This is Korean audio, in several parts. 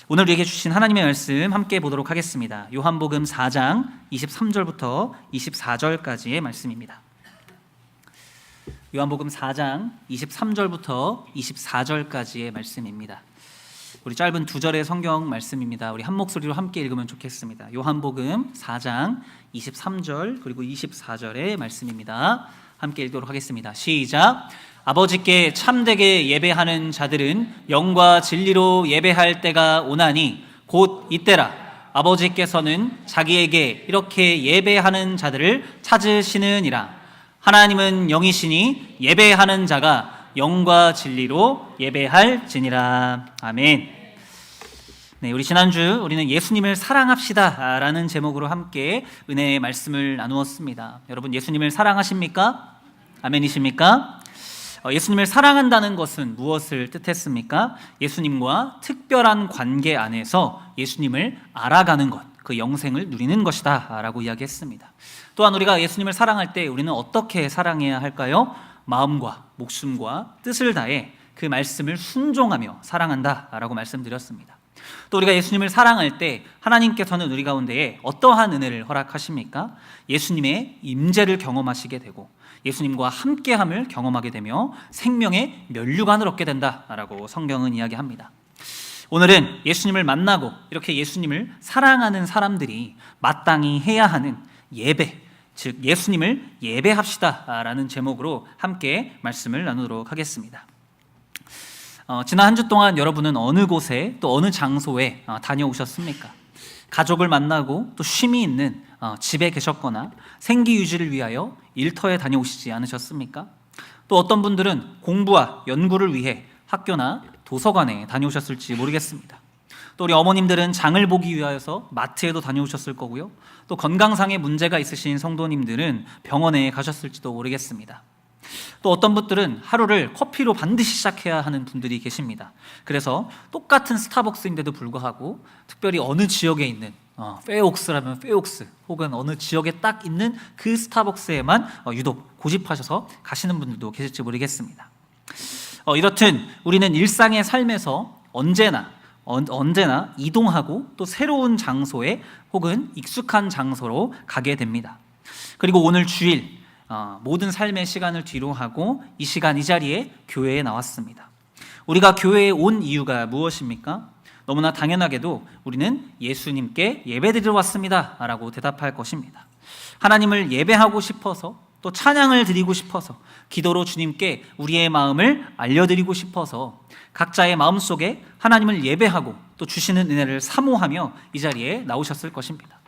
오늘 우리에게 주신 하나님의 말씀 함께 보도록 하겠습니다. 요한복음 4장 23절부터 24절까지의 말씀입니다. 요한복음 4장 23절부터 24절까지의 말씀입니다. 우리 짧은 두 절의 성경 말씀입니다. 우리 한 목소리로 함께 읽으면 좋겠습니다. 요한복음 4장 23절 그리고 24절의 말씀입니다. 함께 읽도록 하겠습니다. 시작. 아버지께 참되게 예배하는 자들은 영과 진리로 예배할 때가 오나니 곧 이때라. 아버지께서는 자기에게 이렇게 예배하는 자들을 찾으시느니라. 하나님은 영이시니 예배하는 자가 영과 진리로 예배할지니라. 아멘. 네, 우리 지난주 우리는 예수님을 사랑합시다 라는 제목으로 함께 은혜의 말씀을 나누었습니다. 여러분, 예수님을 사랑하십니까? 아멘이십니까? 예수님을 사랑한다는 것은 무엇을 뜻했습니까? 예수님과 특별한 관계 안에서 예수님을 알아가는 것, 그 영생을 누리는 것이다 라고 이야기했습니다. 또한 우리가 예수님을 사랑할 때 우리는 어떻게 사랑해야 할까요? 마음과 목숨과 뜻을 다해 그 말씀을 순종하며 사랑한다 라고 말씀드렸습니다. 또 우리가 예수님을 사랑할 때 하나님께서는 우리 가운데에 어떠한 은혜를 허락하십니까? 예수님의 임재를 경험하시게 되고 예수님과 함께함을 경험하게 되며 생명의 면류관을 얻게 된다라고 성경은 이야기합니다. 오늘은 예수님을 만나고 이렇게 예수님을 사랑하는 사람들이 마땅히 해야 하는 예배, 즉 예수님을 예배합시다라는 제목으로 함께 말씀을 나누도록 하겠습니다. 지난 한 주 동안 여러분은 어느 곳에 또 어느 장소에 다녀오셨습니까? 가족을 만나고 또 쉼이 있는 집에 계셨거나 생기 유지를 위하여 일터에 다녀오시지 않으셨습니까? 또 어떤 분들은 공부와 연구를 위해 학교나 도서관에 다녀오셨을지 모르겠습니다. 또 우리 어머님들은 장을 보기 위하여서 마트에도 다녀오셨을 거고요. 또 건강상의 문제가 있으신 성도님들은 병원에 가셨을지도 모르겠습니다. 또 어떤 분들은 하루를 커피로 반드시 시작해야 하는 분들이 계십니다. 그래서 똑같은 스타벅스인데도 불구하고 특별히 어느 지역에 있는 페옥스라면 페옥스 혹은 어느 지역에 딱 있는 그 스타벅스에만 유독 고집하셔서 가시는 분들도 계실지 모르겠습니다. 이렇듯 우리는 일상의 삶에서 언제나 이동하고 또 새로운 장소에 혹은 익숙한 장소로 가게 됩니다. 그리고 오늘 주일 모든 삶의 시간을 뒤로 하고 이 시간 이 자리에 교회에 나왔습니다. 우리가 교회에 온 이유가 무엇입니까? 너무나 당연하게도 우리는 예수님께 예배드리러 왔습니다 라고 대답할 것입니다. 하나님을 예배하고 싶어서 또 찬양을 드리고 싶어서 기도로 주님께 우리의 마음을 알려드리고 싶어서 각자의 마음속에 하나님을 예배하고 또 주시는 은혜를 사모하며 이 자리에 나오셨을 것입니다.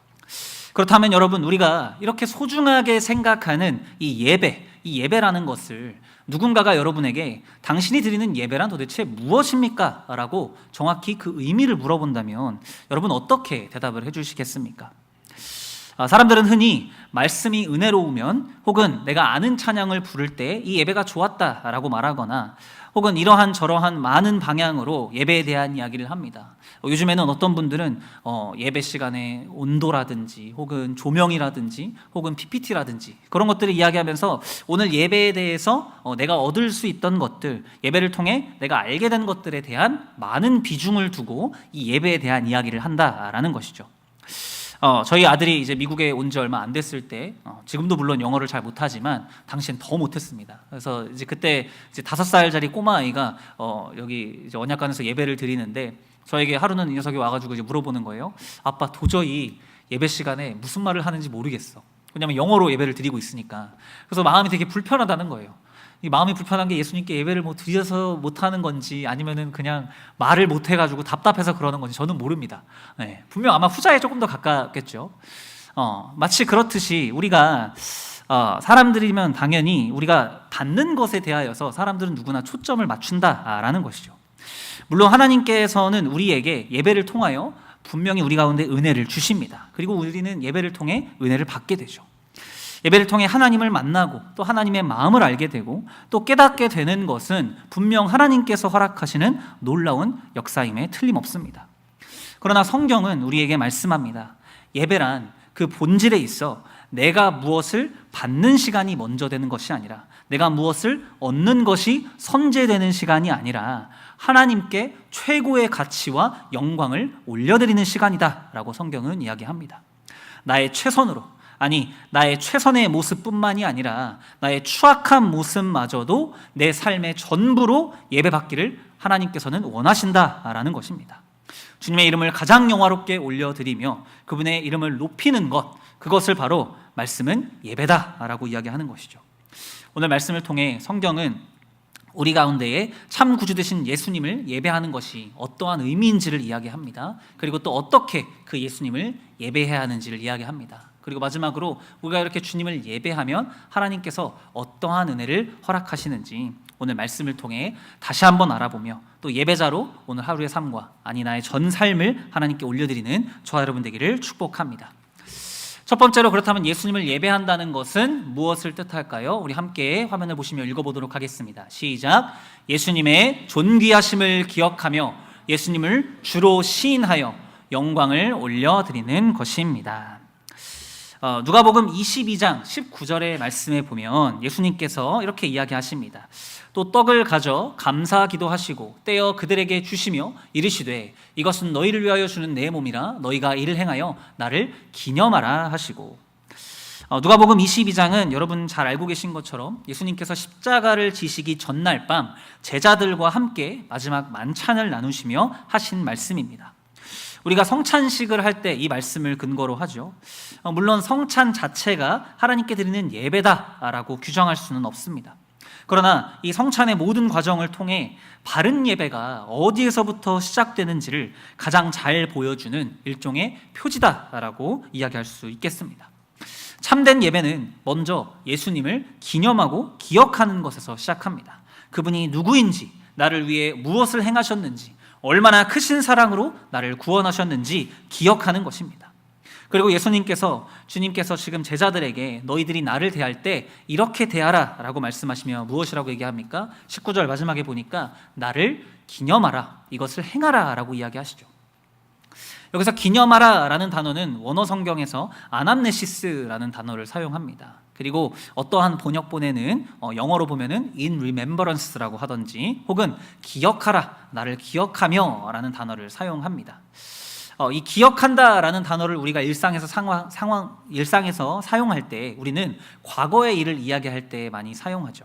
그렇다면 여러분, 우리가 이렇게 소중하게 생각하는 이 예배라는 것을 누군가가 여러분에게 당신이 드리는 예배란 도대체 무엇입니까? 라고 정확히 그 의미를 물어본다면 여러분 어떻게 대답을 해주시겠습니까? 사람들은 흔히 말씀이 은혜로우면 혹은 내가 아는 찬양을 부를 때 이 예배가 좋았다라고 말하거나 혹은 이러한 저러한 많은 방향으로 예배에 대한 이야기를 합니다. 요즘에는 어떤 분들은 예배 시간에 온도라든지 혹은 조명이라든지 혹은 PPT라든지 그런 것들을 이야기하면서 오늘 예배에 대해서 내가 얻을 수 있던 것들, 예배를 통해 내가 알게 된 것들에 대한 많은 비중을 두고 이 예배에 대한 이야기를 한다라는 것이죠. 저희 아들이 이제 미국에 온 지 얼마 안 됐을 때 지금도 물론 영어를 잘 못하지만 당시엔 더 못했습니다. 그래서 이제 그때 이제 5살짜리 꼬마 아이가 여기 이제 언약관에서 예배를 드리는데 저에게 하루는 이 녀석이 와가지고 이제 물어보는 거예요. 아빠, 도저히 예배 시간에 무슨 말을 하는지 모르겠어. 왜냐하면 영어로 예배를 드리고 있으니까. 그래서 마음이 되게 불편하다는 거예요. 이 마음이 불편한 게 예수님께 예배를 드려서 못하는 건지 아니면은 그냥 말을 못해가지고 답답해서 그러는 건지 저는 모릅니다. 네, 분명 아마 후자에 조금 더 가깝겠죠. 마치 그렇듯이 우리가 사람들이면 당연히 우리가 받는 것에 대하여서 사람들은 누구나 초점을 맞춘다라는 것이죠. 물론 하나님께서는 우리에게 예배를 통하여 분명히 우리 가운데 은혜를 주십니다. 그리고 우리는 예배를 통해 은혜를 받게 되죠. 예배를 통해 하나님을 만나고 또 하나님의 마음을 알게 되고 또 깨닫게 되는 것은 분명 하나님께서 허락하시는 놀라운 역사임에 틀림없습니다. 그러나 성경은 우리에게 말씀합니다. 예배란 그 본질에 있어 내가 무엇을 받는 시간이 먼저 되는 것이 아니라, 내가 무엇을 얻는 것이 선제되는 시간이 아니라 하나님께 최고의 가치와 영광을 올려드리는 시간이다 라고 성경은 이야기합니다. 나의 최선으로, 아니 나의 최선의 모습뿐만이 아니라 나의 추악한 모습마저도 내 삶의 전부로 예배받기를 하나님께서는 원하신다라는 것입니다. 주님의 이름을 가장 영화롭게 올려드리며 그분의 이름을 높이는 것, 그것을 바로 말씀은 예배다라고 이야기하는 것이죠. 오늘 말씀을 통해 성경은 우리 가운데에 참 구주 되신 예수님을 예배하는 것이 어떠한 의미인지를 이야기합니다. 그리고 또 어떻게 그 예수님을 예배해야 하는지를 이야기합니다. 그리고 마지막으로 우리가 이렇게 주님을 예배하면 하나님께서 어떠한 은혜를 허락하시는지 오늘 말씀을 통해 다시 한번 알아보며 또 예배자로 오늘 하루의 삶과, 아니 나의 전 삶을 하나님께 올려드리는 저와 여러분 되기를 축복합니다. 첫 번째로, 그렇다면 예수님을 예배한다는 것은 무엇을 뜻할까요? 우리 함께 화면을 보시며 읽어보도록 하겠습니다. 시작. 예수님의 존귀하심을 기억하며 예수님을 주로 시인하여 영광을 올려드리는 것입니다. 누가복음 22장 19절의 말씀에 보면 예수님께서 이렇게 이야기하십니다. 또 떡을 가져 감사기도 하시고 떼어 그들에게 주시며 이르시되 이것은 너희를 위하여 주는 내 몸이라 너희가 이를 행하여 나를 기념하라 하시고, 누가복음 22장은 여러분 잘 알고 계신 것처럼 예수님께서 십자가를 지시기 전날 밤 제자들과 함께 마지막 만찬을 나누시며 하신 말씀입니다. 우리가 성찬식을 할 때 이 말씀을 근거로 하죠. 물론 성찬 자체가 하나님께 드리는 예배다라고 규정할 수는 없습니다. 그러나 이 성찬의 모든 과정을 통해 바른 예배가 어디에서부터 시작되는지를 가장 잘 보여주는 일종의 표지다라고 이야기할 수 있겠습니다. 참된 예배는 먼저 예수님을 기념하고 기억하는 것에서 시작합니다. 그분이 누구인지, 나를 위해 무엇을 행하셨는지, 얼마나 크신 사랑으로 나를 구원하셨는지 기억하는 것입니다. 그리고 주님께서 지금 제자들에게 너희들이 나를 대할 때 이렇게 대하라 라고 말씀하시며 무엇이라고 얘기합니까? 19절 마지막에 보니까 나를 기념하라, 이것을 행하라 라고 이야기하시죠. 여기서 기념하라 라는 단어는 원어 성경에서 아남네시스라는 단어를 사용합니다. 그리고 어떠한 번역본에는 영어로 보면은 in remembrance라고 하든지 혹은 기억하라, 나를 기억하며 라는 단어를 사용합니다. 이 기억한다라는 단어를 우리가 일상에서 사용할 때 우리는 과거의 일을 이야기할 때 많이 사용하죠.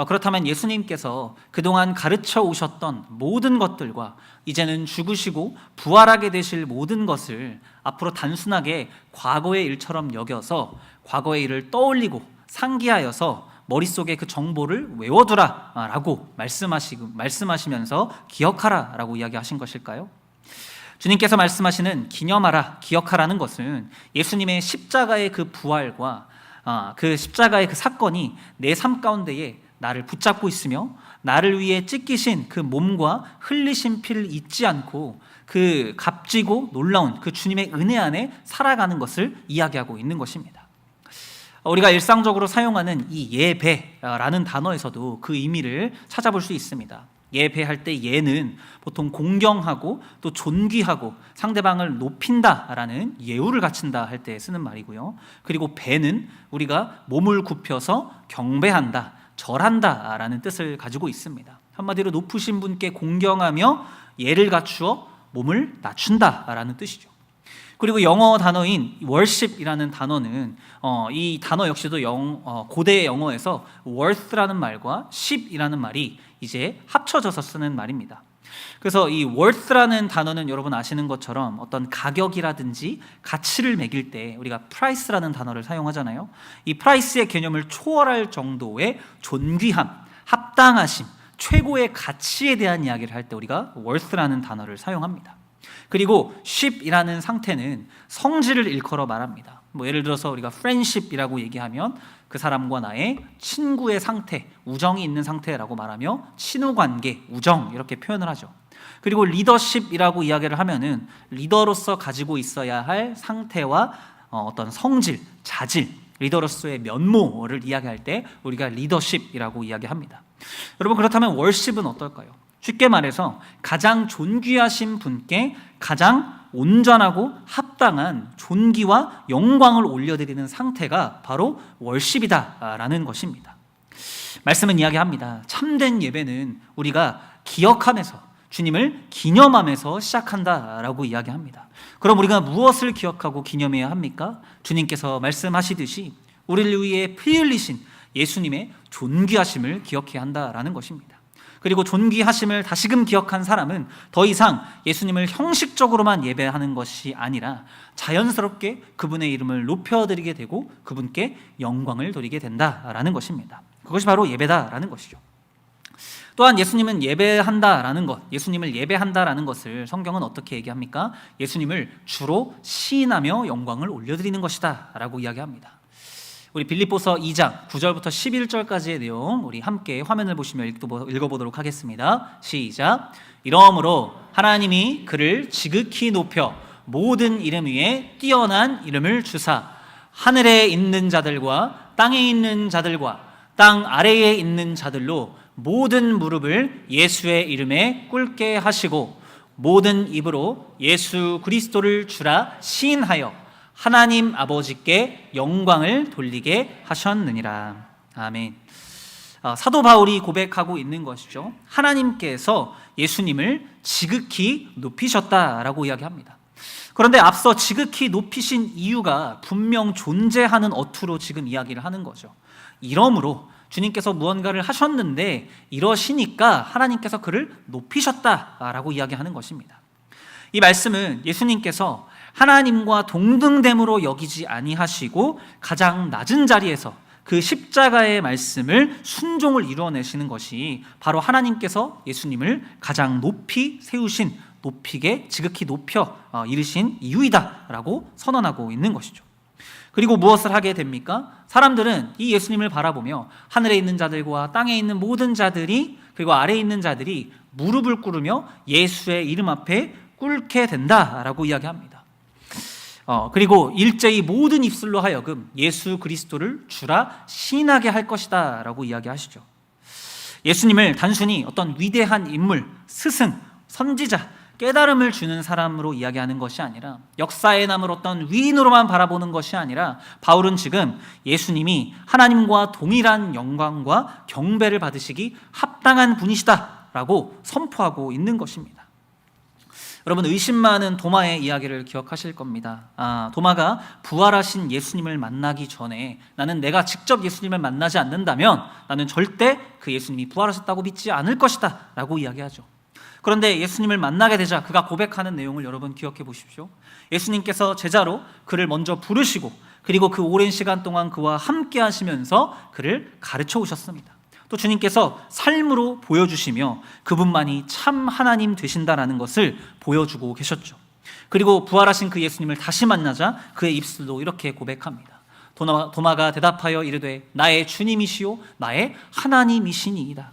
그렇다면 예수님께서 그동안 가르쳐 오셨던 모든 것들과 이제는 죽으시고 부활하게 되실 모든 것을 앞으로 단순하게 과거의 일처럼 여겨서 과거의 일을 떠올리고 상기하여서 머릿속에 그 정보를 외워두라 라고 말씀하시면서 기억하라 라고 이야기하신 것일까요? 주님께서 말씀하시는 기념하라, 기억하라는 것은 예수님의 십자가의 그 부활과 그 십자가의 그 사건이 내 삶 가운데에 나를 붙잡고 있으며 나를 위해 찢기신 그 몸과 흘리신 피를 잊지 않고 그 값지고 놀라운 그 주님의 은혜 안에 살아가는 것을 이야기하고 있는 것입니다. 우리가 일상적으로 사용하는 이 예배라는 단어에서도 그 의미를 찾아볼 수 있습니다. 예배할 때 예는 보통 공경하고 또 존귀하고 상대방을 높인다라는 예우를 갖춘다 할 때 쓰는 말이고요. 그리고 배는 우리가 몸을 굽혀서 경배한다, 절한다라는 뜻을 가지고 있습니다. 한마디로 높으신 분께 공경하며 예를 갖추어 몸을 낮춘다라는 뜻이죠. 그리고 영어 단어인 worship이라는 단어는 이 단어 역시도 고대 영어에서 worth라는 말과 ship이라는 말이 이제 합쳐져서 쓰는 말입니다. 그래서 이 worth라는 단어는 여러분 아시는 것처럼 어떤 가격이라든지 가치를 매길 때 우리가 price라는 단어를 사용하잖아요. 이 price의 개념을 초월할 정도의 존귀함, 합당하심, 최고의 가치에 대한 이야기를 할 때 우리가 worth라는 단어를 사용합니다. 그리고 ship이라는 상태는 성질을 일컬어 말합니다. 예를 들어서 우리가 friendship이라고 얘기하면 그 사람과 나의 친구의 상태, 우정이 있는 상태라고 말하며 친후관계, 우정 이렇게 표현을 하죠. 그리고 리더십이라고 이야기를 하면은 리더로서 가지고 있어야 할 상태와 어떤 성질, 자질, 리더로서의 면모를 이야기할 때 우리가 리더십이라고 이야기합니다. 여러분, 그렇다면 월십은 어떨까요? 쉽게 말해서 가장 존귀하신 분께 가장 온전하고 합당한 존귀와 영광을 올려드리는 상태가 바로 월십이다라는 것입니다. 말씀은 이야기합니다. 참된 예배는 우리가 기억하면서 주님을 기념하면서 시작한다라고 이야기합니다. 그럼 우리가 무엇을 기억하고 기념해야 합니까? 주님께서 말씀하시듯이 우리를 위해 피 흘리신 예수님의 존귀하심을 기억해야 한다라는 것입니다. 그리고 존귀하심을 다시금 기억한 사람은 더 이상 예수님을 형식적으로만 예배하는 것이 아니라 자연스럽게 그분의 이름을 높여드리게 되고 그분께 영광을 돌리게 된다라는 것입니다. 그것이 바로 예배다라는 것이죠. 또한 예수님은 예배한다라는 것, 예수님을 예배한다라는 것을 성경은 어떻게 얘기합니까? 예수님을 주로 시인하며 영광을 올려드리는 것이다 라고 이야기합니다. 우리 빌립보서 2장 9절부터 11절까지의 내용 우리 함께 화면을 보시며 읽어보도록 하겠습니다. 시작. 이러므로 하나님이 그를 지극히 높여 모든 이름 위에 뛰어난 이름을 주사 하늘에 있는 자들과 땅에 있는 자들과 땅 아래에 있는 자들로 모든 무릎을 예수의 이름에 꿇게 하시고 모든 입으로 예수 그리스도를 주라 시인하여 하나님 아버지께 영광을 돌리게 하셨느니라. 아멘. 사도 바울이 고백하고 있는 것이죠. 하나님께서 예수님을 지극히 높이셨다라고 이야기합니다. 그런데 앞서 지극히 높이신 이유가 분명 존재하는 어투로 지금 이야기를 하는 거죠. 이러므로 주님께서 무언가를 하셨는데 이러시니까 하나님께서 그를 높이셨다라고 이야기하는 것입니다. 이 말씀은 예수님께서 하나님과 동등됨으로 여기지 아니하시고 가장 낮은 자리에서 그 십자가의 말씀을 순종을 이루어내시는 것이 바로 하나님께서 예수님을 가장 높이 세우신, 높이게 지극히 높여 이르신 이유이다라고 선언하고 있는 것이죠. 그리고 무엇을 하게 됩니까? 사람들은 이 예수님을 바라보며 하늘에 있는 자들과 땅에 있는 모든 자들이 그리고 아래에 있는 자들이 무릎을 꿇으며 예수의 이름 앞에 꿇게 된다라고 이야기합니다. 그리고 일제히 모든 입술로 하여금 예수 그리스도를 주라 시인하게 할 것이다 라고 이야기하시죠. 예수님을 단순히 어떤 위대한 인물, 스승, 선지자, 깨달음을 주는 사람으로 이야기하는 것이 아니라 역사에 남을 어떤 위인으로만 바라보는 것이 아니라 바울은 지금 예수님이 하나님과 동일한 영광과 경배를 받으시기 합당한 분이시다 라고 선포하고 있는 것입니다. 여러분, 의심 많은 도마의 이야기를 기억하실 겁니다. 도마가 부활하신 예수님을 만나기 전에 나는 내가 직접 예수님을 만나지 않는다면 나는 절대 그 예수님이 부활하셨다고 믿지 않을 것이다 라고 이야기하죠. 그런데 예수님을 만나게 되자 그가 고백하는 내용을 여러분 기억해 보십시오. 예수님께서 제자로 그를 먼저 부르시고 그리고 그 오랜 시간 동안 그와 함께 하시면서 그를 가르쳐 오셨습니다. 또 주님께서 삶으로 보여주시며 그분만이 참 하나님 되신다라는 것을 보여주고 계셨죠. 그리고 부활하신 그 예수님을 다시 만나자 그의 입술로 이렇게 고백합니다. 도마가 대답하여 이르되 나의 주님이시요 나의 하나님이시니이다.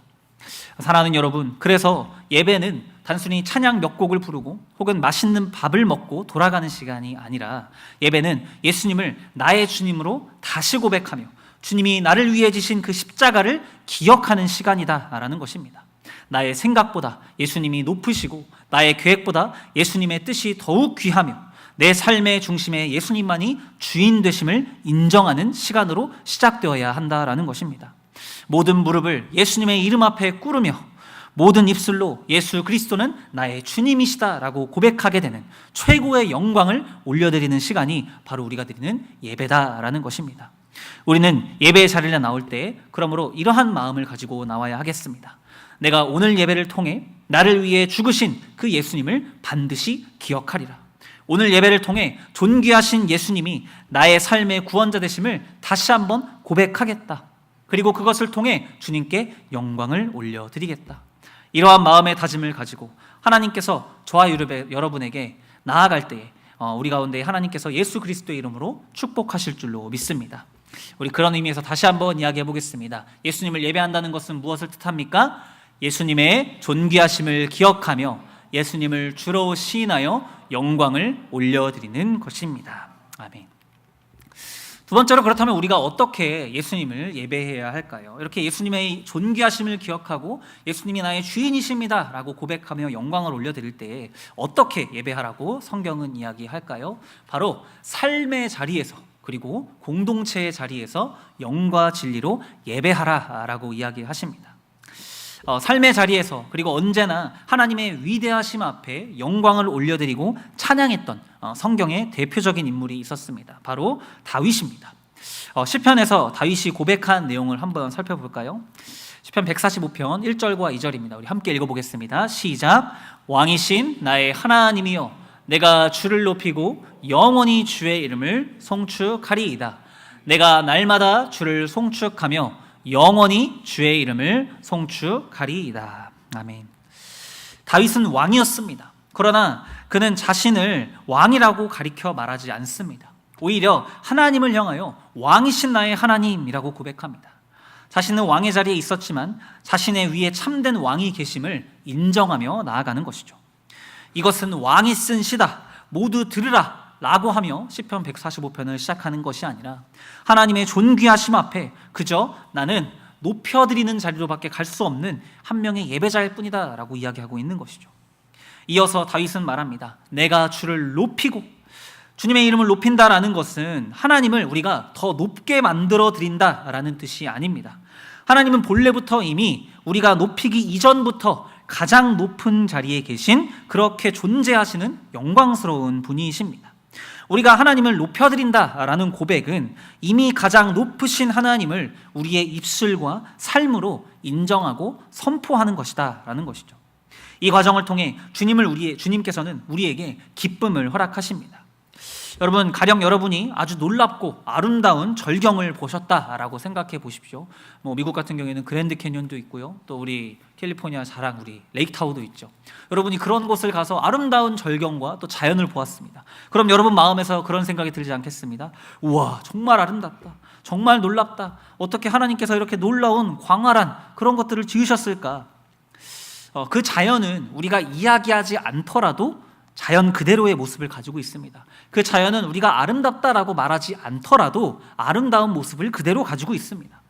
사랑하는 여러분, 그래서 예배는 단순히 찬양 몇 곡을 부르고 혹은 맛있는 밥을 먹고 돌아가는 시간이 아니라 예배는 예수님을 나의 주님으로 다시 고백하며 주님이 나를 위해 지신 그 십자가를 기억하는 시간이다라는 것입니다. 나의 생각보다 예수님이 높으시고 나의 계획보다 예수님의 뜻이 더욱 귀하며 내 삶의 중심에 예수님만이 주인 되심을 인정하는 시간으로 시작되어야 한다라는 것입니다. 모든 무릎을 예수님의 이름 앞에 꿇으며 모든 입술로 예수 그리스도는 나의 주님이시다라고 고백하게 되는 최고의 영광을 올려드리는 시간이 바로 우리가 드리는 예배다라는 것입니다. 우리는 예배의 자리에 나올 때 그러므로 이러한 마음을 가지고 나와야 하겠습니다. 내가 오늘 예배를 통해 나를 위해 죽으신 그 예수님을 반드시 기억하리라. 오늘 예배를 통해 존귀하신 예수님이 나의 삶의 구원자 되심을 다시 한번 고백하겠다. 그리고 그것을 통해 주님께 영광을 올려드리겠다. 이러한 마음의 다짐을 가지고 하나님께서 저와 여러분에게 나아갈 때에 우리 가운데 하나님께서 예수 그리스도의 이름으로 축복하실 줄로 믿습니다. 우리 그런 의미에서 다시 한번 이야기해 보겠습니다. 예수님을 예배한다는 것은 무엇을 뜻합니까? 예수님의 존귀하심을 기억하며 예수님을 주로 시인하여 영광을 올려드리는 것입니다. 아멘. 두 번째로, 그렇다면 우리가 어떻게 예수님을 예배해야 할까요? 이렇게 예수님의 존귀하심을 기억하고 예수님이 나의 주인이십니다 라고 고백하며 영광을 올려드릴 때 어떻게 예배하라고 성경은 이야기할까요? 바로 삶의 자리에서, 그리고 공동체의 자리에서 영과 진리로 예배하라 라고 이야기하십니다. 삶의 자리에서, 그리고 언제나 하나님의 위대하심 앞에 영광을 올려드리고 찬양했던 성경의 대표적인 인물이 있었습니다. 바로 다윗입니다. 시편에서 다윗이 고백한 내용을 한번 살펴볼까요? 시편 145편 1절과 2절입니다. 우리 함께 읽어보겠습니다. 시작. 왕이신 나의 하나님이여, 내가 주를 높이고 영원히 주의 이름을 송축하리이다. 내가 날마다 주를 송축하며 영원히 주의 이름을 송축하리이다. 아멘. 다윗은 왕이었습니다. 그러나 그는 자신을 왕이라고 가리켜 말하지 않습니다. 오히려 하나님을 향하여 왕이신 나의 하나님이라고 고백합니다. 자신은 왕의 자리에 있었지만 자신의 위에 참된 왕이 계심을 인정하며 나아가는 것이죠. 이것은 왕이 쓴 시다, 모두 들으라 라고 하며 시편 145편을 시작하는 것이 아니라 하나님의 존귀하심 앞에 그저 나는 높여드리는 자리로밖에 갈 수 없는 한 명의 예배자일 뿐이다 라고 이야기하고 있는 것이죠. 이어서 다윗은 말합니다. 내가 주를 높이고, 주님의 이름을 높인다라는 것은 하나님을 우리가 더 높게 만들어 드린다라는 뜻이 아닙니다. 하나님은 본래부터 이미 우리가 높이기 이전부터 가장 높은 자리에 계신, 그렇게 존재하시는 영광스러운 분이십니다. 우리가 하나님을 높여드린다라는 고백은 이미 가장 높으신 하나님을 우리의 입술과 삶으로 인정하고 선포하는 것이다 라는 것이죠. 이 과정을 통해 주님께서는 우리에게 기쁨을 허락하십니다. 여러분, 가령 여러분이 아주 놀랍고 아름다운 절경을 보셨다라고 생각해 보십시오. 미국 같은 경우에는 그랜드 캐니언도 있고요, 또 우리 캘리포니아 자랑 우리 레이크타워도 있죠. 여러분이 그런 곳을 가서 아름다운 절경과 또 자연을 보았습니다. 그럼 여러분 마음에서 그런 생각이 들지 않겠습니다? 우와, 정말 아름답다, 정말 놀랍다, 어떻게 하나님께서 이렇게 놀라운 광활한 그런 것들을 지으셨을까? 그 자연은 우리가 이야기하지 않더라도 자연 그대로의 모습을 가지고 있습니다. 그 자연은 우리가 아름답다라고 말하지 않더라도 아름다운 모습을 그대로 가지고 있습니다.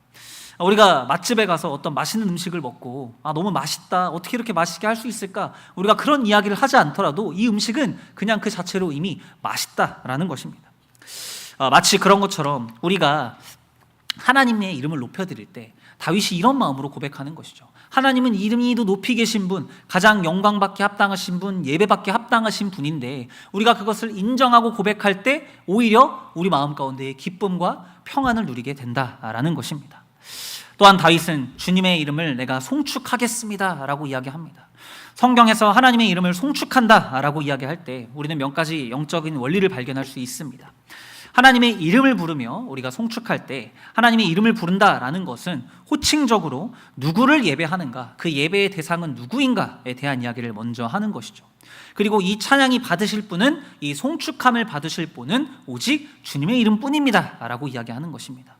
우리가 맛집에 가서 어떤 맛있는 음식을 먹고 너무 맛있다, 어떻게 이렇게 맛있게 할 수 있을까, 우리가 그런 이야기를 하지 않더라도 이 음식은 그냥 그 자체로 이미 맛있다라는 것입니다. 마치 그런 것처럼 우리가 하나님의 이름을 높여드릴 때 다윗이 이런 마음으로 고백하는 것이죠. 하나님은 이름이도 높이 계신 분, 가장 영광받게 합당하신 분, 예배받게 합당하신 분인데 우리가 그것을 인정하고 고백할 때 오히려 우리 마음 가운데에 기쁨과 평안을 누리게 된다라는 것입니다. 또한 다윗은 주님의 이름을 내가 송축하겠습니다 라고 이야기합니다. 성경에서 하나님의 이름을 송축한다 라고 이야기할 때 우리는 몇 가지 영적인 원리를 발견할 수 있습니다. 하나님의 이름을 부르며 우리가 송축할 때 하나님의 이름을 부른다라는 것은 호칭적으로 누구를 예배하는가, 그 예배의 대상은 누구인가에 대한 이야기를 먼저 하는 것이죠. 그리고 이 찬양이 받으실 분은, 이 송축함을 받으실 분은 오직 주님의 이름뿐입니다 라고 이야기하는 것입니다.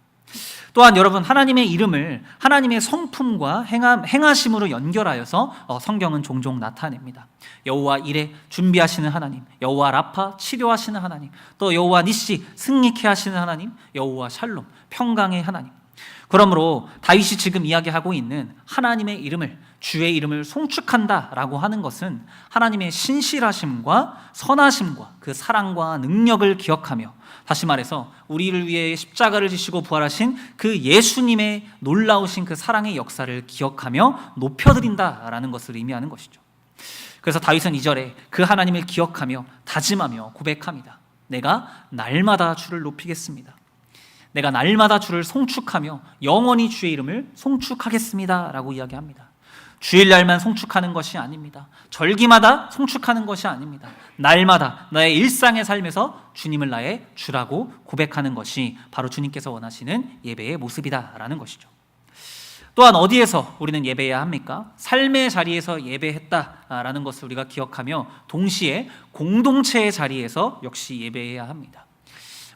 또한 여러분, 하나님의 이름을 하나님의 성품과 행하심으로 연결하여서 성경은 종종 나타냅니다. 여호와 이레, 준비하시는 하나님, 여호와 라파, 치료하시는 하나님, 또 여호와 니시, 승리케 하시는 하나님, 여호와 샬롬, 평강의 하나님. 그러므로 다윗이 지금 이야기하고 있는 하나님의 이름을, 주의 이름을 송축한다라고 하는 것은 하나님의 신실하심과 선하심과 그 사랑과 능력을 기억하며, 다시 말해서 우리를 위해 십자가를 지시고 부활하신 그 예수님의 놀라우신 그 사랑의 역사를 기억하며 높여드린다라는 것을 의미하는 것이죠. 그래서 다윗은 2절에 그 하나님을 기억하며 다짐하며 고백합니다. 내가 날마다 주를 높이겠습니다. 내가 날마다 주를 송축하며 영원히 주의 이름을 송축하겠습니다 라고 이야기합니다. 주일날만 송축하는 것이 아닙니다. 절기마다 송축하는 것이 아닙니다. 날마다 나의 일상의 삶에서 주님을 나의 주라고 고백하는 것이 바로 주님께서 원하시는 예배의 모습이다라는 것이죠. 또한 어디에서 우리는 예배해야 합니까? 삶의 자리에서 예배했다라는 것을 우리가 기억하며 동시에 공동체의 자리에서 역시 예배해야 합니다.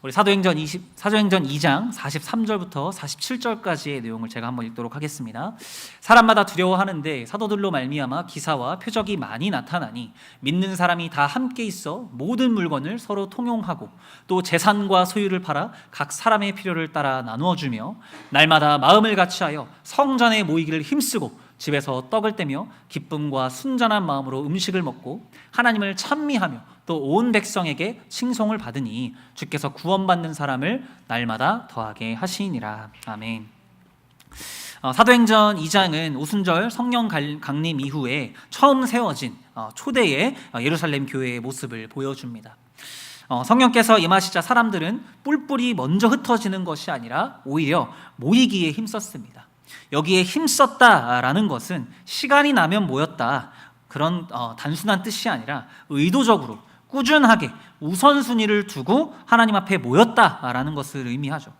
우리 사도행전 2장 43절부터 47절까지의 내용을 제가 한번 읽도록 하겠습니다. 사람마다 두려워하는데 사도들로 말미암아 기사와 표적이 많이 나타나니 믿는 사람이 다 함께 있어 모든 물건을 서로 통용하고 또 재산과 소유를 팔아 각 사람의 필요를 따라 나누어 주며 날마다 마음을 같이하여 성전에 모이기를 힘쓰고 집에서 떡을 떼며 기쁨과 순전한 마음으로 음식을 먹고 하나님을 찬미하며 또 온 백성에게 칭송을 받으니 주께서 구원받는 사람을 날마다 더하게 하시니라. 아멘. 사도행전 2장은 오순절 성령 강림 이후에 처음 세워진 초대의 예루살렘 교회의 모습을 보여줍니다. 성령께서 임하시자 사람들은 뿔뿔이 먼저 흩어지는 것이 아니라 오히려 모이기에 힘썼습니다. 여기에 힘썼다라는 것은 시간이 나면 모였다, 그런 단순한 뜻이 아니라 의도적으로 꾸준하게 우선순위를 두고 하나님 앞에 모였다라는 것을 의미하죠.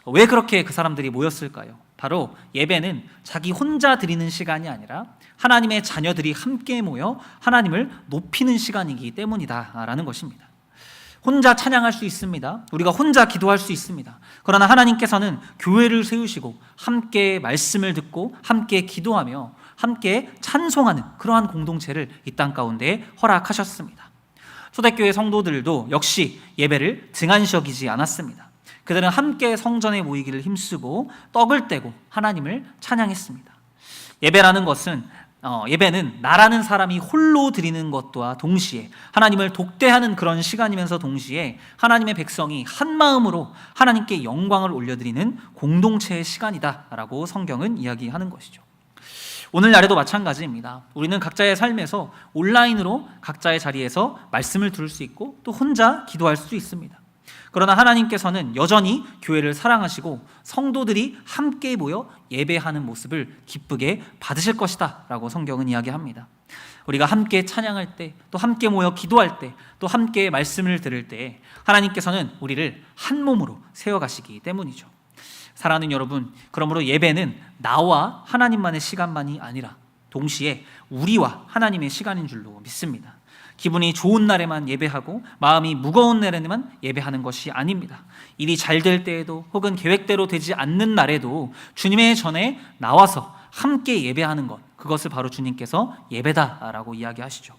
왜 그렇게 그 사람들이 모였을까요? 바로 예배는 자기 혼자 드리는 시간이 아니라 하나님의 자녀들이 함께 모여 하나님을 높이는 시간이기 때문이다라는 것입니다. 혼자 찬양할 수 있습니다. 우리가 혼자 기도할 수 있습니다. 그러나 하나님께서는 교회를 세우시고 함께 말씀을 듣고 함께 기도하며 함께 찬송하는 그러한 공동체를 이 땅 가운데 허락하셨습니다. 초대교회 성도들도 역시 예배를 등한시 여기지 않았습니다. 그들은 함께 성전에 모이기를 힘쓰고 떡을 떼고 하나님을 찬양했습니다. 예배는 나라는 사람이 홀로 드리는 것과 동시에 하나님을 독대하는 그런 시간이면서 동시에 하나님의 백성이 한 마음으로 하나님께 영광을 올려드리는 공동체의 시간이다라고 성경은 이야기하는 것이죠. 오늘날에도 마찬가지입니다. 우리는 각자의 삶에서 온라인으로 각자의 자리에서 말씀을 들을 수 있고 또 혼자 기도할 수 있습니다. 그러나 하나님께서는 여전히 교회를 사랑하시고 성도들이 함께 모여 예배하는 모습을 기쁘게 받으실 것이다 라고 성경은 이야기합니다. 우리가 함께 찬양할 때, 또 함께 모여 기도할 때, 또 함께 말씀을 들을 때 하나님께서는 우리를 한 몸으로 세워가시기 때문이죠. 사랑하는 여러분, 그러므로 예배는 나와 하나님만의 시간만이 아니라 동시에 우리와 하나님의 시간인 줄로 믿습니다. 기분이 좋은 날에만 예배하고 마음이 무거운 날에만 예배하는 것이 아닙니다. 일이 잘 될 때에도 혹은 계획대로 되지 않는 날에도 주님의 전에 나와서 함께 예배하는 것, 그것을 바로 주님께서 예배다라고 이야기하시죠.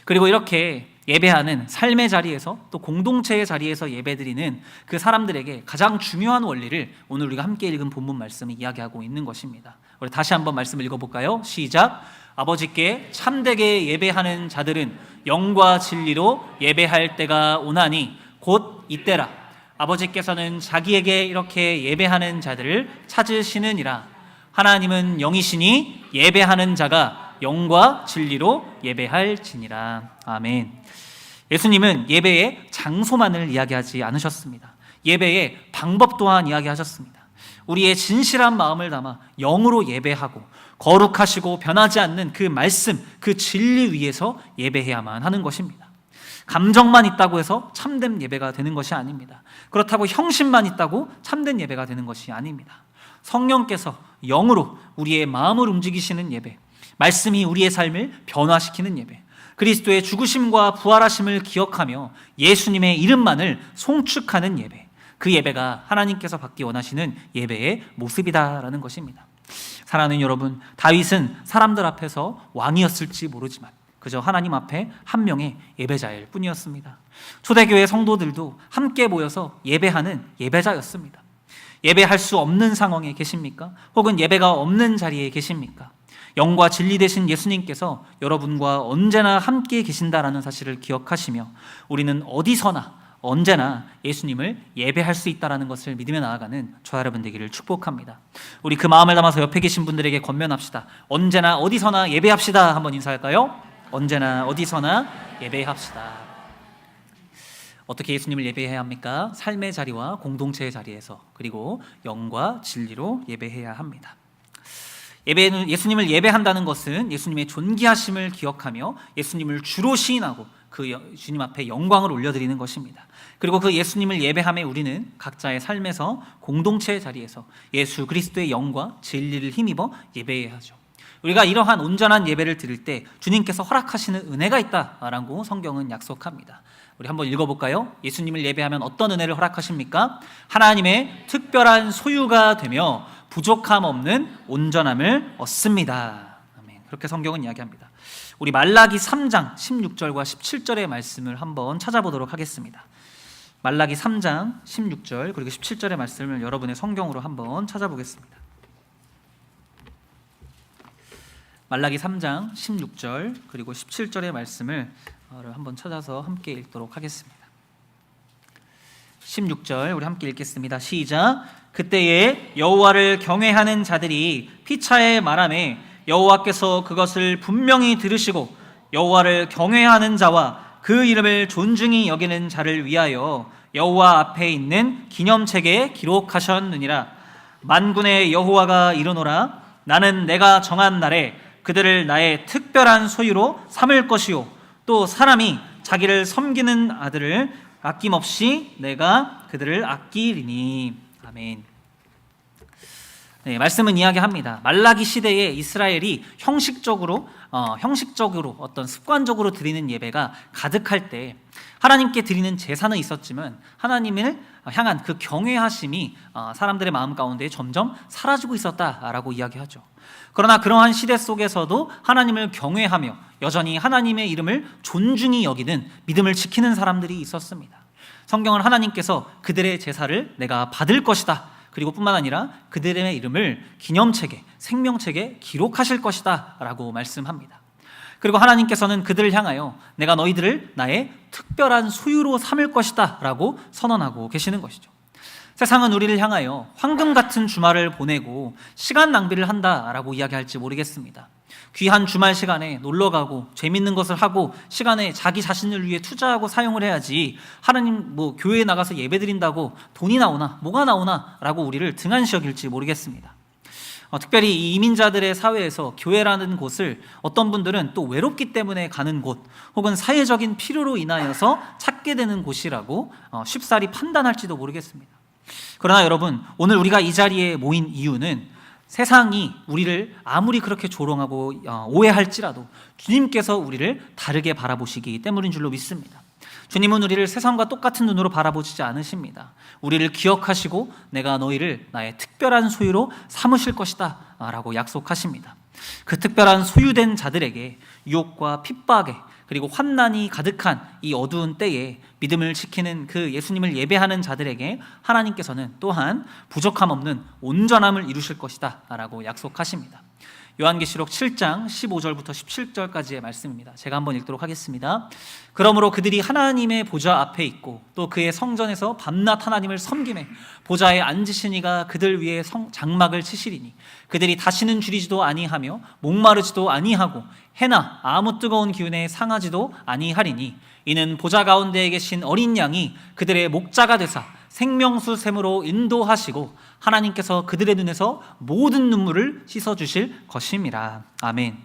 그리고 이렇게 예배하는 삶의 자리에서 또 공동체의 자리에서 예배드리는 그 사람들에게 가장 중요한 원리를 오늘 우리가 함께 읽은 본문 말씀이 이야기하고 있는 것입니다. 우리 다시 한번 말씀을 읽어볼까요? 시작. 아버지께 참되게 예배하는 자들은 영과 진리로 예배할 때가 오나니 곧 이때라. 아버지께서는 자기에게 이렇게 예배하는 자들을 찾으시느니라. 하나님은 영이시니 예배하는 자가 영과 진리로 예배할지니라. 아멘. 예수님은 예배의 장소만을 이야기하지 않으셨습니다. 예배의 방법 또한 이야기하셨습니다. 우리의 진실한 마음을 담아 영으로 예배하고 거룩하시고 변하지 않는 그 말씀, 그 진리 위에서 예배해야만 하는 것입니다. 감정만 있다고 해서 참된 예배가 되는 것이 아닙니다. 그렇다고 형식만 있다고 참된 예배가 되는 것이 아닙니다. 성령께서 영으로 우리의 마음을 움직이시는 예배, 말씀이 우리의 삶을 변화시키는 예배, 그리스도의 죽으심과 부활하심을 기억하며 예수님의 이름만을 송축하는 예배, 그 예배가 하나님께서 받기 원하시는 예배의 모습이다라는 것입니다. 사랑하는 여러분, 다윗은 사람들 앞에서 왕이었을지 모르지만 그저 하나님 앞에 한 명의 예배자일 뿐이었습니다. 초대교회 성도들도 함께 모여서 예배하는 예배자였습니다. 예배할 수 없는 상황에 계십니까? 혹은 예배가 없는 자리에 계십니까? 영과 진리 되신 예수님께서 여러분과 언제나 함께 계신다라는 사실을 기억하시며 우리는 어디서나 언제나 예수님을 예배할 수 있다는 것을 믿으며 나아가는 저와 여러분 되기를 축복합니다. 우리 그 마음을 담아서 옆에 계신 분들에게 권면합시다. 언제나 어디서나 예배합시다. 한번 인사할까요? 언제나 어디서나 예배합시다. 어떻게 예수님을 예배해야 합니까? 삶의 자리와 공동체의 자리에서, 그리고 영과 진리로 예배해야 합니다. 예배는, 예수님을 예배한다는 것은 예수님의 존귀하심을 기억하며 예수님을 주로 시인하고 그 주님 앞에 영광을 올려드리는 것입니다. 그리고 그 예수님을 예배함에 우리는 각자의 삶에서 공동체의 자리에서 예수 그리스도의 영과 진리를 힘입어 예배해야 하죠. 우리가 이러한 온전한 예배를 드릴 때 주님께서 허락하시는 은혜가 있다라고 성경은 약속합니다. 우리 한번 읽어볼까요? 예수님을 예배하면 어떤 은혜를 허락하십니까? 하나님의 특별한 소유가 되며 부족함 없는 온전함을 얻습니다. 아멘. 그렇게 성경은 이야기합니다. 우리 말라기 3장 16절과 17절의 말씀을 한번 찾아보도록 하겠습니다. 말라기 3장 16절 그리고 17절의 말씀을 여러분의 성경으로 한번 찾아보겠습니다. 말라기 3장 16절 그리고 17절의 말씀을 한번 찾아서 함께 읽도록 하겠습니다. 16절 우리 함께 읽겠습니다. 시작. 그때에 여호와를 경외하는 자들이 피차에 말하매 여호와께서 그것을 분명히 들으시고 여호와를 경외하는 자와 그 이름을 존중히 여기는 자를 위하여 여호와 앞에 있는 기념책에 기록하셨느니라. 만군의 여호와가 이르노라. 나는 내가 정한 날에 그들을 나의 특별한 소유로 삼을 것이요 또 사람이 자기를 섬기는 아들을 아낌없이 내가 그들을 아끼리니. 아멘. 네, 말씀은 이야기합니다. 말라기 시대에 이스라엘이 형식적으로 어떤 습관적으로 드리는 예배가 가득할 때 하나님께 드리는 제사는 있었지만 하나님을 향한 그 경외하심이 사람들의 마음 가운데 점점 사라지고 있었다라고 이야기하죠. 그러나 그러한 시대 속에서도 하나님을 경외하며 여전히 하나님의 이름을 존중히 여기는 믿음을 지키는 사람들이 있었습니다. 성경은 하나님께서 그들의 제사를 내가 받을 것이다, 그리고 뿐만 아니라 그들의 이름을 기념책에, 생명책에 기록하실 것이다 라고 말씀합니다. 그리고 하나님께서는 그들을 향하여 내가 너희들을 나의 특별한 소유로 삼을 것이다 라고 선언하고 계시는 것이죠. 세상은 우리를 향하여 황금 같은 주말을 보내고 시간 낭비를 한다라고 이야기할지 모르겠습니다. 귀한 주말 시간에 놀러가고 재밌는 것을 하고 시간에 자기 자신을 위해 투자하고 사용을 해야지 하나님 교회에 나가서 예배드린다고 돈이 나오나 뭐가 나오나 라고 우리를 등한시 여길지 모르겠습니다. 특별히 이 이민자들의 사회에서 교회라는 곳을 어떤 분들은 또 외롭기 때문에 가는 곳 혹은 사회적인 필요로 인하여서 찾게 되는 곳이라고 쉽사리 판단할지도 모르겠습니다. 그러나 여러분, 오늘 우리가 이 자리에 모인 이유는 세상이 우리를 아무리 그렇게 조롱하고 오해할지라도 주님께서 우리를 다르게 바라보시기 때문인 줄로 믿습니다. 주님은 우리를 세상과 똑같은 눈으로 바라보시지 않으십니다. 우리를 기억하시고 내가 너희를 나의 특별한 소유로 삼으실 것이다 라고 약속하십니다. 그 특별한 소유된 자들에게 유혹과 핍박에 그리고 환난이 가득한 이 어두운 때에 믿음을 지키는 그 예수님을 예배하는 자들에게 하나님께서는 또한 부족함 없는 온전함을 이루실 것이다 라고 약속하십니다. 요한계시록 7장 15절부터 17절까지의 말씀입니다. 제가 한번 읽도록 하겠습니다. 그러므로 그들이 하나님의 보좌 앞에 있고 또 그의 성전에서 밤낮 하나님을 섬기매 보좌에 앉으신 이가 그들 위에 장막을 치시리니 그들이 다시는 줄이지도 아니하며 목마르지도 아니하고 해나 아무 뜨거운 기운에 상하지도 아니하리니 이는 보좌 가운데에 계신 어린 양이 그들의 목자가 되사 생명수 샘으로 인도하시고 하나님께서 그들의 눈에서 모든 눈물을 씻어주실 것임이라. 아멘.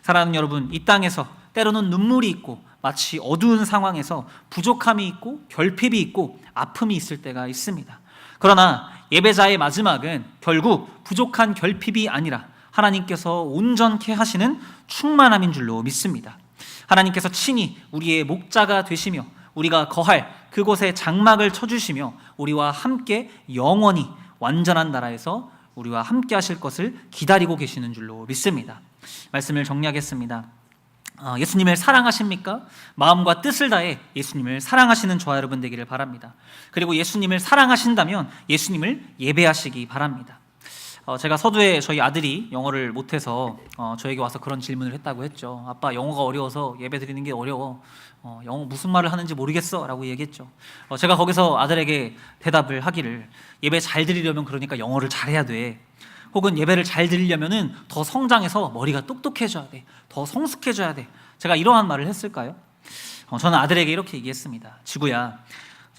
사랑하는 여러분, 이 땅에서 때로는 눈물이 있고 마치 어두운 상황에서 부족함이 있고 결핍이 있고 아픔이 있을 때가 있습니다. 그러나 예배자의 마지막은 결국 부족한 결핍이 아니라 하나님께서 온전케 하시는 충만함인 줄로 믿습니다. 하나님께서 친히 우리의 목자가 되시며 우리가 거할 그곳에 장막을 쳐주시며 우리와 함께 영원히 완전한 나라에서 우리와 함께 하실 것을 기다리고 계시는 줄로 믿습니다. 말씀을 정리하겠습니다. 예수님을 사랑하십니까? 마음과 뜻을 다해 예수님을 사랑하시는 저와 여러분 되기를 바랍니다. 그리고 예수님을 사랑하신다면 예수님을 예배하시기 바랍니다. 제가 서두에 저희 아들이 영어를 못해서 저에게 와서 그런 질문을 했다고 했죠. 아빠, 영어가 어려워서 예배 드리는 게 어려워. 영어 무슨 말을 하는지 모르겠어 라고 얘기했죠. 제가 거기서 아들에게 대답을 하기를, 예배 잘 드리려면 그러니까 영어를 잘해야 돼. 혹은 예배를 잘 드리려면은 더 성장해서 머리가 똑똑해져야 돼. 더 성숙해져야 돼. 제가 이러한 말을 했을까요? 저는 아들에게 이렇게 얘기했습니다. 지구야,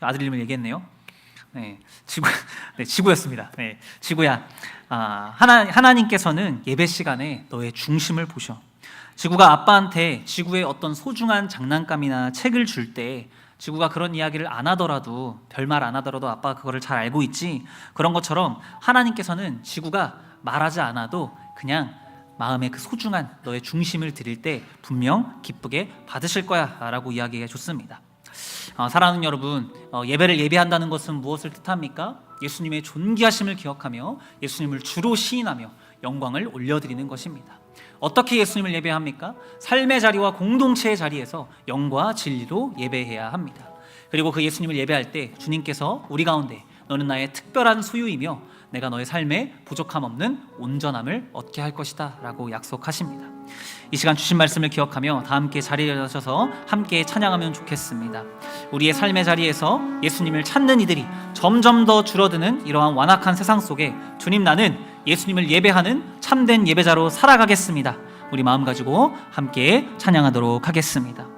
아들 이름을 얘기했네요. 네, 지구였습니다. 네, 지구야, 하나님께서는 예배 시간에 너의 중심을 보셔. 지구가 아빠한테 지구의 어떤 소중한 장난감이나 책을 줄 때 지구가 그런 이야기를 안 하더라도, 별말 안 하더라도 아빠가 그거를 잘 알고 있지. 그런 것처럼 하나님께서는 지구가 말하지 않아도 그냥 마음의 그 소중한 너의 중심을 드릴 때 분명 기쁘게 받으실 거야 라고 이야기해 줬습니다. 사랑하는 여러분, 예배를 예배한다는 것은 무엇을 뜻합니까? 예수님의 존귀하심을 기억하며 예수님을 주로 시인하며 영광을 올려드리는 것입니다. 어떻게 예수님을 예배합니까? 삶의 자리와 공동체의 자리에서 영과 진리로 예배해야 합니다. 그리고 그 예수님을 예배할 때 주님께서 우리 가운데 너는 나의 특별한 소유이며 내가 너의 삶에 부족함 없는 온전함을 얻게 할 것이다 라고 약속하십니다. 이 시간 주신 말씀을 기억하며 다 함께 자리에 일어서서 함께 찬양하면 좋겠습니다. 우리의 삶의 자리에서 예수님을 찾는 이들이 점점 더 줄어드는 이러한 완악한 세상 속에 주님, 나는 예수님을 예배하는 참된 예배자로 살아가겠습니다. 우리 마음 가지고 함께 찬양하도록 하겠습니다.